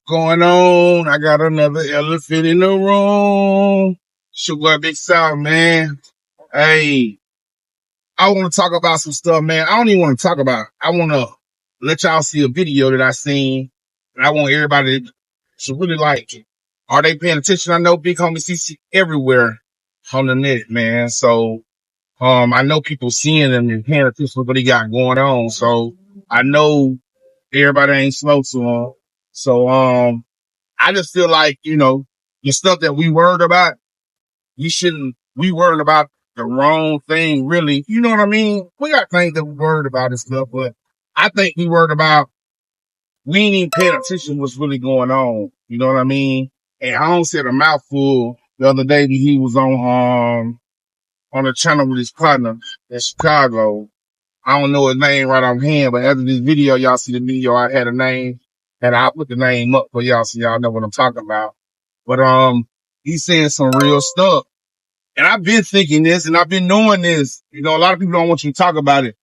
Going on? I got another elephant in the room. Sugar Big South, man. Hey, I want to talk about some stuff, man. I don't even want to talk about it. I want to let y'all see a video that I seen. And I want everybody to really like it. Are they paying attention? I know Big Homie CC everywhere on the net, man. So, I know people seeing him and paying attention to what he got going on. So I know everybody ain't slow to him. So, I just feel like, the stuff that we worried about, we worried about the wrong thing, really. You know what I mean? We got things that we worried about and stuff, but I think we ain't even paying attention to what's really going on. You know what I mean? And Holmes said a mouthful the other day that he was on a channel with his partner in Chicago. I don't know his name right offhand, but after this video, y'all see the video, I had a name and I'll put the name up for y'all so y'all know what I'm talking about. But, he's saying some real stuff. And I've been thinking this and I've been knowing this. A lot of people don't want you to talk about it.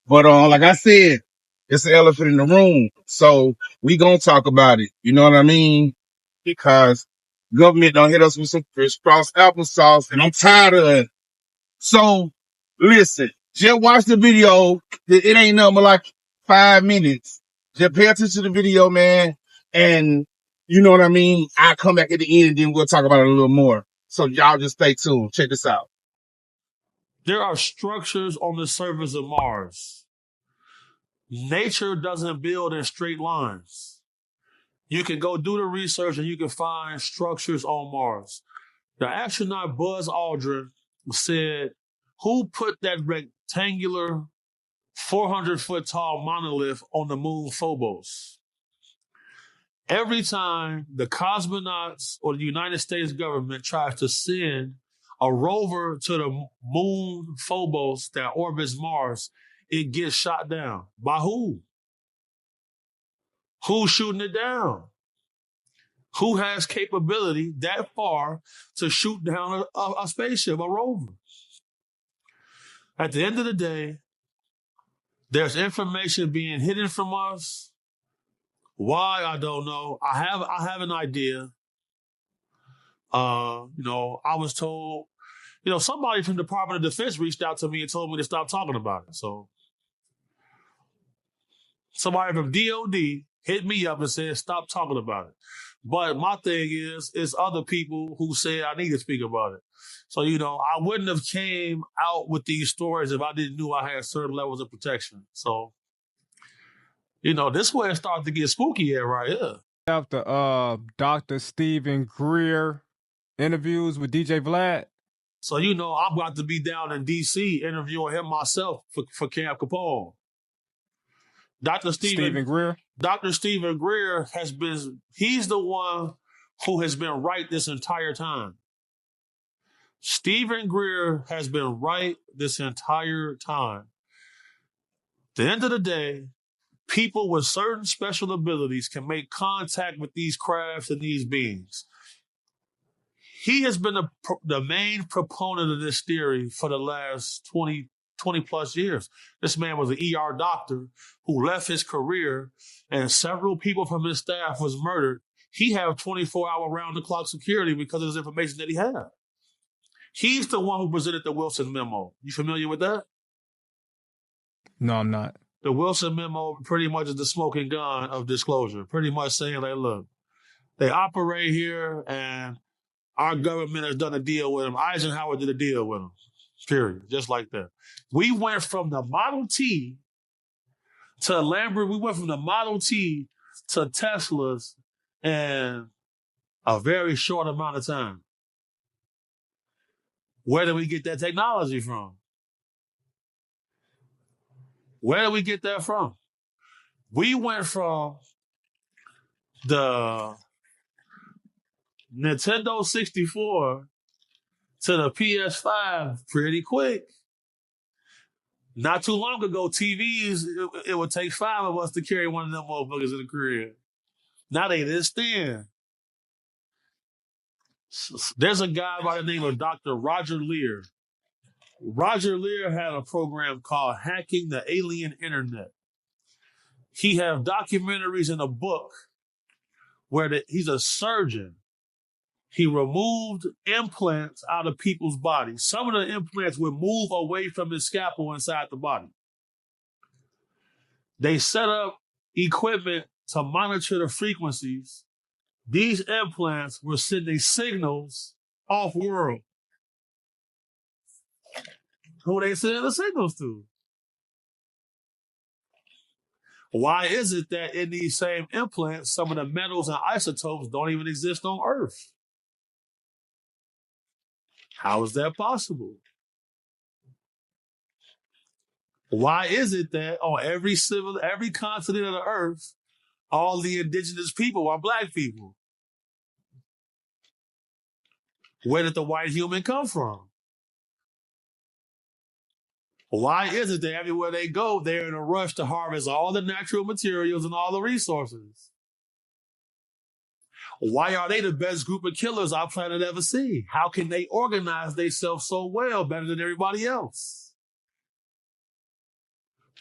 But, like I said, it's an elephant in the room. So we gonna talk about it. You know what I mean? Because government don't hit us with some fish cross applesauce and I'm tired of it. So listen, just watch the video. It ain't nothing but like 5 minutes. Just pay attention to the video, man. And you know what I mean? I'll come back at the end and then we'll talk about it a little more. So y'all just stay tuned. Check this out. There are structures on the surface of Mars. Nature doesn't build in straight lines. You can go do the research and you can find structures on Mars. The astronaut Buzz Aldrin said, who put that rectangular 400-foot tall monolith on the moon Phobos? Every time the cosmonauts or the United States government tries to send a rover to the moon Phobos that orbits Mars, it gets shot down. By who? Who's shooting it down? Who has capability that far to shoot down a spaceship, a rover? At the end of the day, there's information being hidden from us. Why, I don't know. I have an idea. I was told, somebody from the Department of Defense reached out to me and told me to stop talking about it. So somebody from DOD hit me up and said, stop talking about it. But my thing is, it's other people who said I need to speak about it. So, I wouldn't have came out with these stories if I didn't know I had certain levels of protection. So, this way it started to get spooky here right here. After Dr. Stephen Greer interviews with DJ Vlad. So, I'm about to be down in D.C. interviewing him myself for Camp Capone. Dr. Stephen Greer. Dr. Stephen Greer he's the one who has been right this entire time. Stephen Greer has been right this entire time. At the end of the day, people with certain special abilities can make contact with these crafts and these beings. He has been the main proponent of this theory for the last 20 plus years. This man was an ER doctor who left his career and several people from his staff was murdered. He had 24-hour round-the-clock security because of this information that he had. He's the one who presented the Wilson memo. You familiar with that? No, I'm not. The Wilson memo pretty much is the smoking gun of disclosure, pretty much saying, like, look, they operate here and our government has done a deal with them. Eisenhower did a deal with them, period, just like that. We went from the Model T to Lamborghini. We went from the Model T to Teslas in a very short amount of time. Where did we get that technology from? Where did we get that from? We went from the Nintendo 64 to the PS5 pretty quick. Not too long ago, TVs, it would take 5 of us to carry one of them motherfuckers in the crib. Now they this thin. There's a guy by the name of Dr. Roger Lear. Roger Lear had a program called Hacking the Alien Internet. He had documentaries in a book he's a surgeon. He removed implants out of people's bodies. Some of the implants would move away from the scalpel inside the body. They set up equipment to monitor the frequencies. These implants were sending signals off world. Who they sending the signals to? Why is it that in these same implants, some of the metals and isotopes don't even exist on Earth? How is that possible? Why is it that on every continent of the Earth, all the indigenous people are black people? Where did the white human come from? Why is it that everywhere they go, they're in a rush to harvest all the natural materials and all the resources? Why are they the best group of killers our planet ever seen? How can they organize themselves so well, better than everybody else?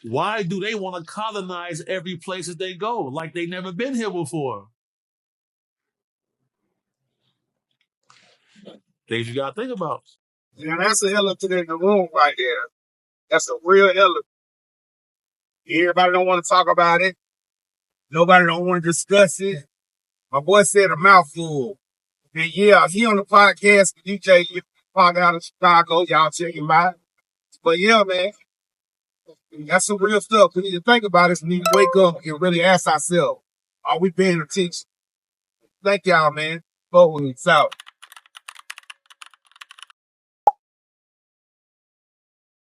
Why do they want to colonize every place that they go, like they never been here before? Things you gotta think about. Yeah, that's an elephant in the room right there. That's a real elephant. Everybody don't want to talk about it. Nobody don't want to discuss it. My boy said a mouthful. And yeah, he on the podcast with DJ Pog out of Chicago. Y'all check him out. But yeah, man, that's some real stuff. We need to think about it. We need to wake up and really ask ourselves, are we paying attention? Thank y'all, man. Forward and south.